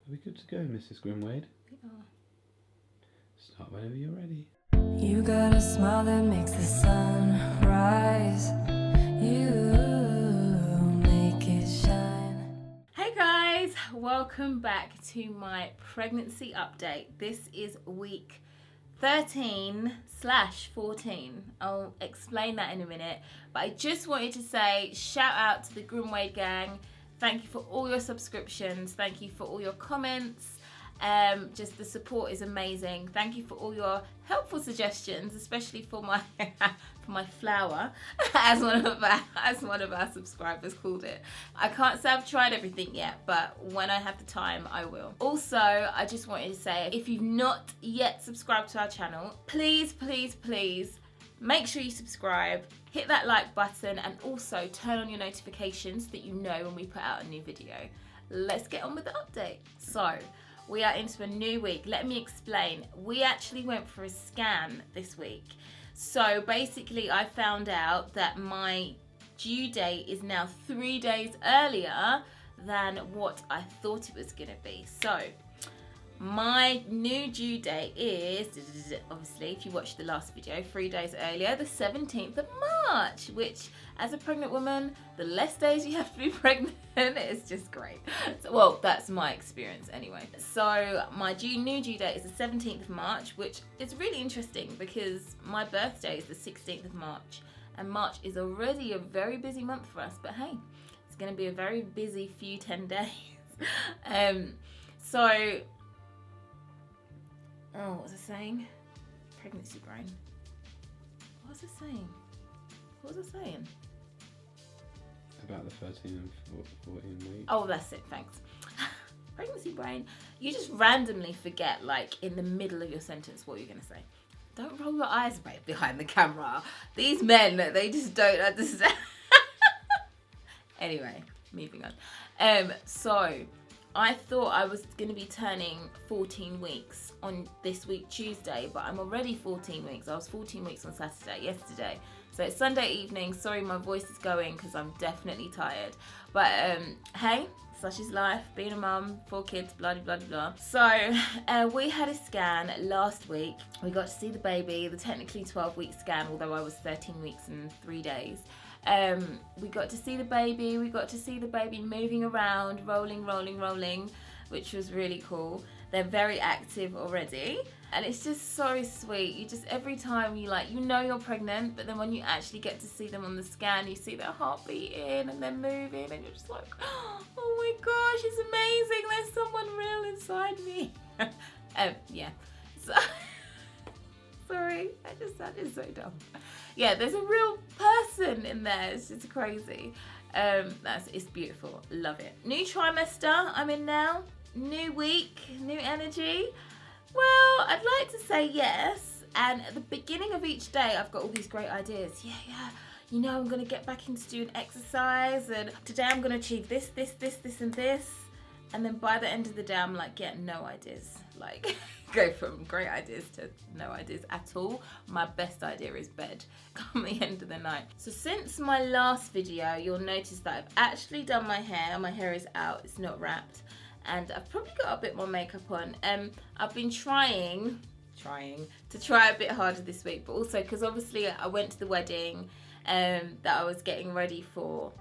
Are we good to go, Mrs. Grimwade? We are. Start whenever you're ready. You got a smile that makes the sun rise. You make it shine. Hey guys, welcome back to my pregnancy update. This is week 13/14. I'll explain that in a minute, but I just wanted to say shout out to the Grimwade Gang. Thank you for all your subscriptions. Thank you for all your comments. Just the support is amazing. Thank you for all your helpful suggestions, especially for my for my flower, as one of our subscribers called it. I can't say I've tried everything yet, but when I have the time, I will. Also, I just wanted to say, if you've not yet subscribed to our channel, please make sure you subscribe, hit that like button, and also turn on your notifications so that you know when we put out a new video. Let's get on with the update. So, we are into a new week. Let me explain. We actually went for a scan this week. So basically I found out that my due date is now 3 days earlier than what I thought it was gonna be. So my new due date is, obviously, if you watched the last video, 3 days earlier, the 17th of March, which, as a pregnant woman, the less days you have to be pregnant, it's just great. So, well, that's my experience anyway. So my new due date is the 17th of March, which is really interesting because my birthday is the 16th of March, and March is already a very busy month for us, but hey, it's going to be a very busy few 10 days. Oh, what was I saying? Pregnancy brain. What was I saying? About the 13 and 14 weeks. Oh, that's it, thanks. Pregnancy brain. You just randomly forget, like, in the middle of your sentence what you're going to say. Don't roll your eyes right behind the camera. These men, they just don't understand. Anyway, moving on. So I thought I was going to be turning 14 weeks on this week Tuesday, but I'm already 14 weeks. I was 14 weeks on yesterday. So it's Sunday evening. Sorry, my voice is going because I'm definitely tired. But hey, such is life, being a mum, 4 kids, blah, blah, blah, blah. So we had a scan last week. We got to see the baby, the technically 12-week scan, although I was 13 weeks and 3 days. We got to see the baby. We got to see the baby moving around, rolling, which was really cool. They're very active already, and it's just so sweet. You just, every time you know you're pregnant, but then when you actually get to see them on the scan, you see their heart beating and they're moving, and you're just like, oh my gosh, it's amazing. There's someone real inside me. Yeah. So, sorry, I just sounded so dumb. Yeah, there's a real person in there. It's just crazy. It's beautiful. Love it. New trimester I'm in now. New week, new energy. Well, I'd like to say yes. And at the beginning of each day, I've got all these great ideas. Yeah. You know, I'm going to get back into doing exercise. And today I'm going to achieve this, and this. And then by the end of the day, I'm like, yeah, no ideas. Like, go from great ideas to no ideas at all. My best idea is bed come the end of the night. So since my last video, you'll notice that I've actually done my hair. My hair is out, it's not wrapped. And I've probably got a bit more makeup on. I've been trying to try a bit harder this week, but also because obviously I went to the wedding that I was getting ready for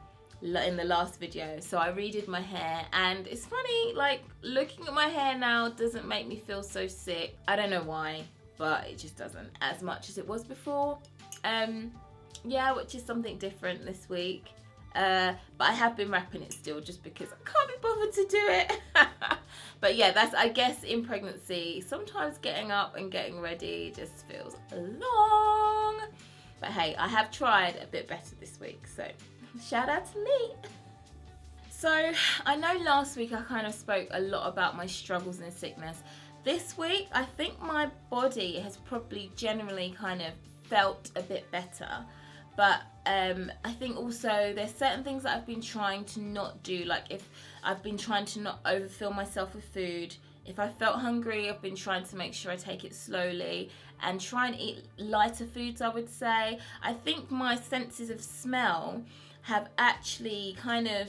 in the last video, so I redid my hair, and it's funny, like, looking at my hair now doesn't make me feel so sick. I don't know why, but it just doesn't, as much as it was before. Yeah, which is something different this week. But I have been wrapping it still, just because I can't be bothered to do it. But yeah, that's, I guess, in pregnancy, sometimes getting up and getting ready just feels long. But hey, I have tried a bit better this week, so shout out to me. So I know last week I kind of spoke a lot about my struggles and sickness. This week I think my body has probably generally kind of felt a bit better, but I think also there's certain things that I've been trying to not do, like if I've been trying to not overfill myself with food. If I felt hungry, I've been trying to make sure I take it slowly and try and eat lighter foods, I would say. I think my senses of smell have actually kind of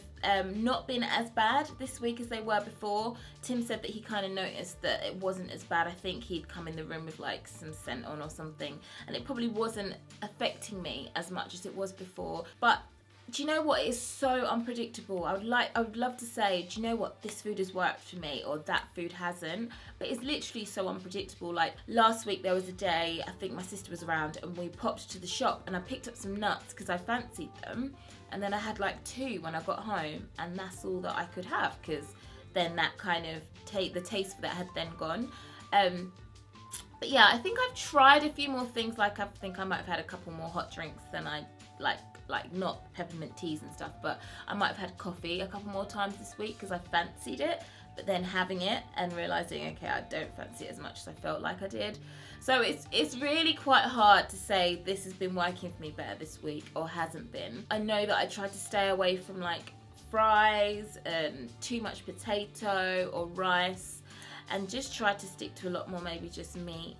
not been as bad this week as they were before. Tim said that he kind of noticed that it wasn't as bad. I think he'd come in the room with like some scent on or something, and it probably wasn't affecting me as much as it was before. But do you know what? It is so unpredictable. I would love to say, do you know what, this food has worked for me or that food hasn't, but it's literally so unpredictable. Like last week there was a day, I think my sister was around, and we popped to the shop and I picked up some nuts because I fancied them, and then I had like 2 when I got home, and that's all that I could have, because then that kind of the taste for that had then gone. But yeah, I think I've tried a few more things. Like I think I might have had a couple more hot drinks than I like not peppermint teas and stuff, but I might have had coffee a couple more times this week because I fancied it, but then having it and realizing, okay, I don't fancy it as much as I felt like I did. So it's really quite hard to say this has been working for me better this week or hasn't been. I know that I tried to stay away from like fries and too much potato or rice, and just tried to stick to a lot more maybe just meat.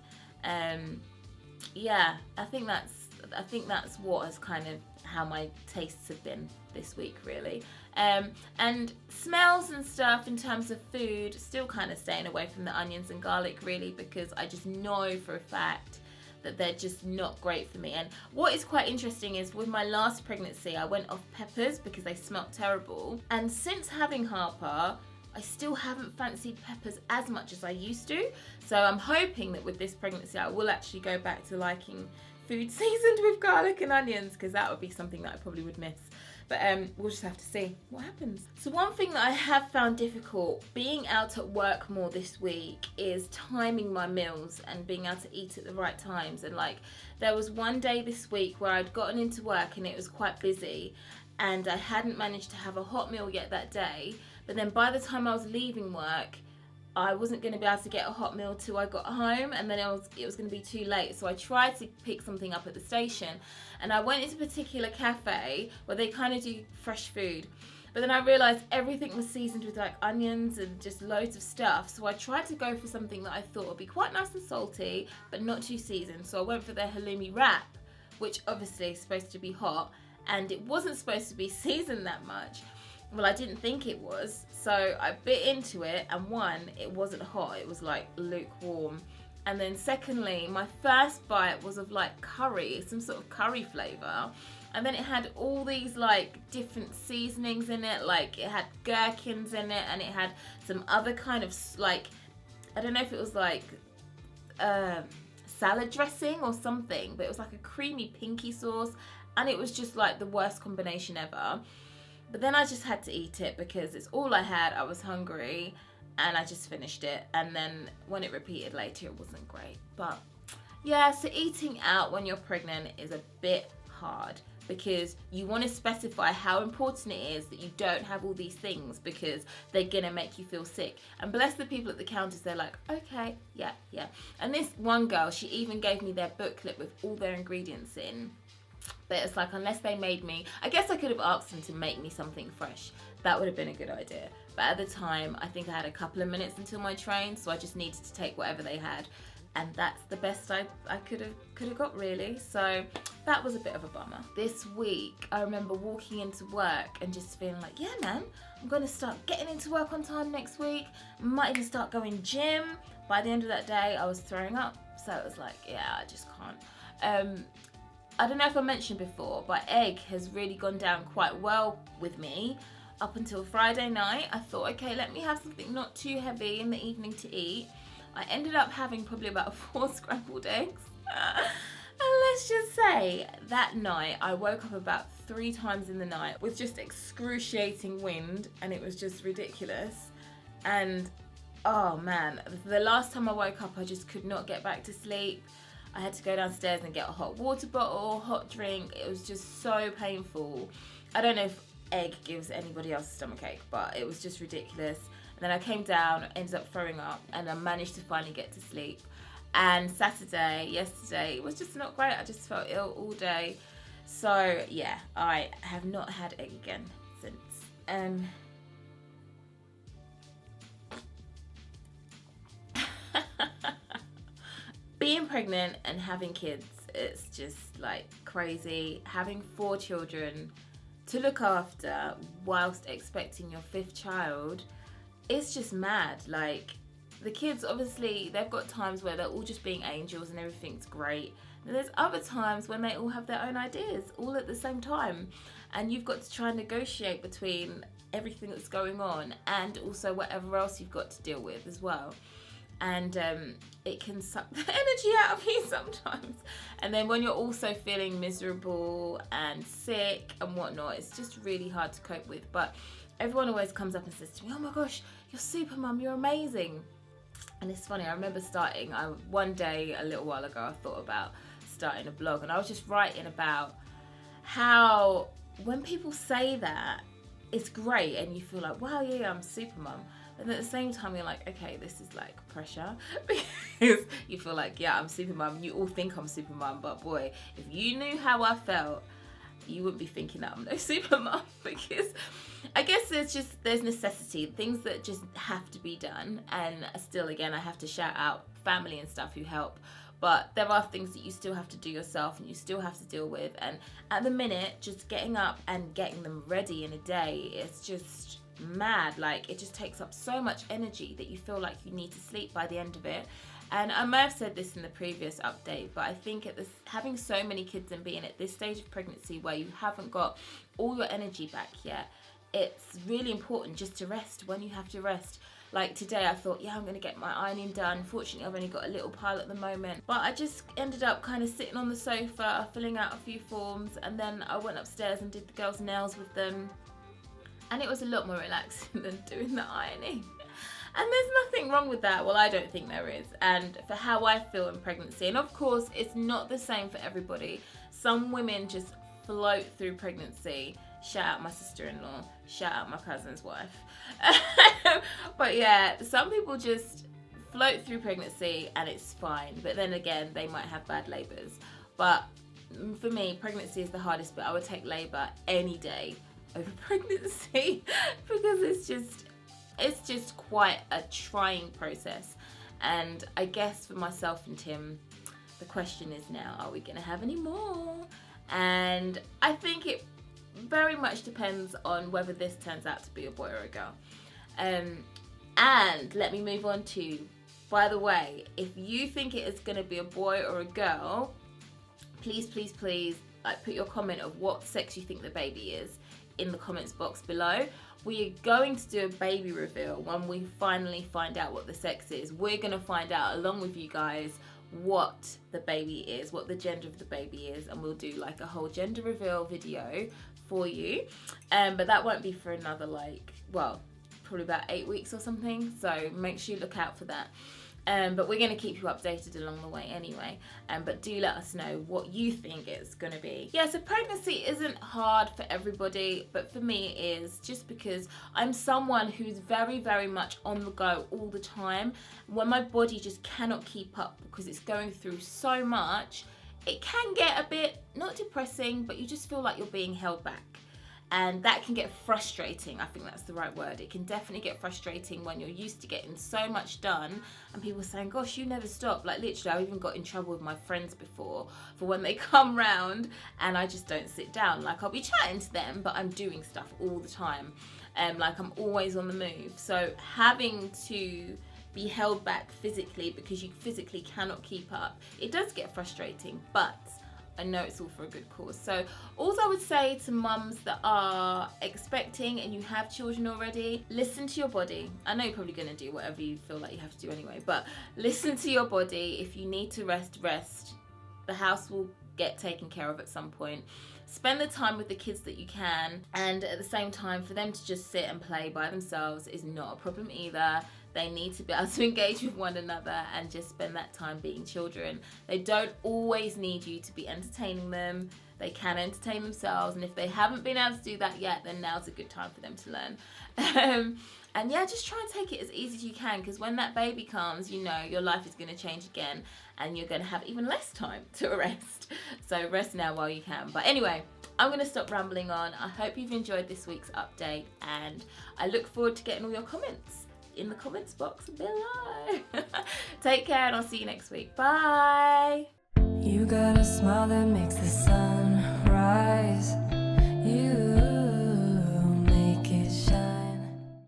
Yeah, I think that's what has kind of how my tastes have been this week, really. And smells and stuff in terms of food, still kind of staying away from the onions and garlic, really, because I just know for a fact that they're just not great for me. And what is quite interesting is with my last pregnancy, I went off peppers because they smelt terrible. And since having Harper, I still haven't fancied peppers as much as I used to. So I'm hoping that with this pregnancy, I will actually go back to liking food seasoned with garlic and onions, because that would be something that I probably would miss. But we'll just have to see what happens. So one thing that I have found difficult being out at work more this week is timing my meals and being able to eat at the right times. And like there was one day this week where I'd gotten into work and it was quite busy, and I hadn't managed to have a hot meal yet that day. But then by the time I was leaving work, I wasn't going to be able to get a hot meal till I got home, and then it was going to be too late. So I tried to pick something up at the station, and I went into a particular cafe where they kind of do fresh food. But then I realised everything was seasoned with like onions and just loads of stuff. So I tried to go for something that I thought would be quite nice and salty, but not too seasoned. So I went for their halloumi wrap, which obviously is supposed to be hot, and it wasn't supposed to be seasoned that much. Well, I didn't think it was, so I bit into it, and one, it wasn't hot, it was like lukewarm. And then secondly, my first bite was of like curry, some sort of curry flavour, and then it had all these like different seasonings in it, like it had gherkins in it, and it had some other kind of like, I don't know if it was like salad dressing or something, but it was like a creamy pinky sauce, and it was just like the worst combination ever. But then I just had to eat it because it's all I had. I was hungry and I just finished it. And then when it repeated later, it wasn't great. But yeah, so eating out when you're pregnant is a bit hard because you want to specify how important it is that you don't have all these things because they're going to make you feel sick. And bless the people at the counters, they're like, okay, yeah. And this one girl, she even gave me their booklet with all their ingredients in. But it's like, unless they made me, I guess I could have asked them to make me something fresh. That would have been a good idea. But at the time, I think I had a couple of minutes until my train, so I just needed to take whatever they had. And that's the best I could have got, really. So that was a bit of a bummer. This week, I remember walking into work and just feeling like, yeah, man, I'm going to start getting into work on time next week. Might even start going gym. By the end of that day, I was throwing up. So it was like, yeah, I just can't. I don't know if I mentioned before, but egg has really gone down quite well with me up until Friday night. I thought, okay, let me have something not too heavy in the evening to eat. I ended up having probably about 4 scrambled eggs. And let's just say that night I woke up about 3 times in the night with just excruciating wind, and it was just ridiculous. And oh man, the last time I woke up I just could not get back to sleep. I had to go downstairs and get a hot water bottle, hot drink. It was just so painful. I don't know if egg gives anybody else a stomachache, but it was just ridiculous. And then I came down, ended up throwing up, and I managed to finally get to sleep. And yesterday, it was just not great. I just felt ill all day. So yeah, I have not had egg again since. Being pregnant and having kids, it's just like crazy. Having 4 children to look after whilst expecting your 5th child, it's just mad. Like, the kids, obviously, they've got times where they're all just being angels and everything's great. And there's other times when they all have their own ideas all at the same time. And you've got to try and negotiate between everything that's going on and also whatever else you've got to deal with as well. And it can suck the energy out of you sometimes. And then when you're also feeling miserable and sick and whatnot, it's just really hard to cope with. But everyone always comes up and says to me, oh my gosh, you're super mum, you're amazing. And it's funny, I remember one day a little while ago, I thought about starting a blog, and I was just writing about how when people say that, it's great and you feel like, wow, yeah, I'm super mum. And at the same time, you're like, okay, this is like pressure, because you feel like, yeah, I'm super mum. You all think I'm super mum, but boy, if you knew how I felt, you wouldn't be thinking that I'm no super mum. Because I guess there's necessity, things that just have to be done. And still, again, I have to shout out family and stuff who help. But there are things that you still have to do yourself and you still have to deal with. And at the minute, just getting up and getting them ready in a day, it's just mad. Like, it just takes up so much energy that you feel like you need to sleep by the end of it. And I may have said this in the previous update, but I think having so many kids and being at this stage of pregnancy where you haven't got all your energy back yet, it's really important just to rest when you have to rest. Like today I thought, yeah, I'm going to get my ironing done. Fortunately, I've only got a little pile at the moment. But I just ended up kind of sitting on the sofa, filling out a few forms, and then I went upstairs and did the girls' nails with them. And it was a lot more relaxing than doing the ironing. And there's nothing wrong with that. Well, I don't think there is. And for how I feel in pregnancy, and of course, it's not the same for everybody. Some women just float through pregnancy. Shout out my sister-in-law. Shout out my cousin's wife. But yeah, some people just float through pregnancy and it's fine. But then again, they might have bad labours. But for me, pregnancy is the hardest bit. I would take labour any day over pregnancy because it's just quite a trying process. And I guess for myself and Tim, the question is now, are we going to have any more? And I think it very much depends on whether this turns out to be a boy or a girl. And let me move on to, by the way, if you think it is going to be a boy or a girl, please like, put your comment of what sex you think the baby is in the comments box below. We are going to do a baby reveal when we finally find out what the sex is. We're going to find out along with you guys what the baby is, what the gender of the baby is, and we'll do like a whole gender reveal video for you. But that won't be for another probably about 8 weeks or something, so make sure you look out for that. But we're going to keep you updated along the way anyway. But do let us know what you think it's going to be. Yeah, so pregnancy isn't hard for everybody, but for me it is, just because I'm someone who's very, very much on the go all the time. When my body just cannot keep up because it's going through so much, it can get a bit, not depressing, but you just feel like you're being held back. And that can get frustrating. I think that's the right word. It can definitely get frustrating when you're used to getting so much done and people saying, gosh, you never stop. Like literally, I've even got in trouble with my friends before for when they come round and I just don't sit down. Like I'll be chatting to them, but I'm doing stuff all the time. Like I'm always on the move. So having to be held back physically because you physically cannot keep up, it does get frustrating, but I know it's all for a good cause. So all I would say to mums that are expecting and you have children already, listen to your body. I know you're probably going to do whatever you feel like you have to do anyway, but listen to your body. If you need to rest. The house will get taken care of at some point. Spend the time with the kids that you can, and at the same time for them to just sit and play by themselves is not a problem either. They need to be able to engage with one another and just spend that time being children. They don't always need you to be entertaining them. They can entertain themselves, and if they haven't been able to do that yet, then now's a good time for them to learn. And yeah, just try and take it as easy as you can, because when that baby comes, you know your life is going to change again and you're going to have even less time to rest. So rest now while you can. But anyway, I'm going to stop rambling on. I hope you've enjoyed this week's update, and I look forward to getting all your comments in the comments box below. Take care, and I'll see you next week. Bye. You got a smile that makes the sun rise.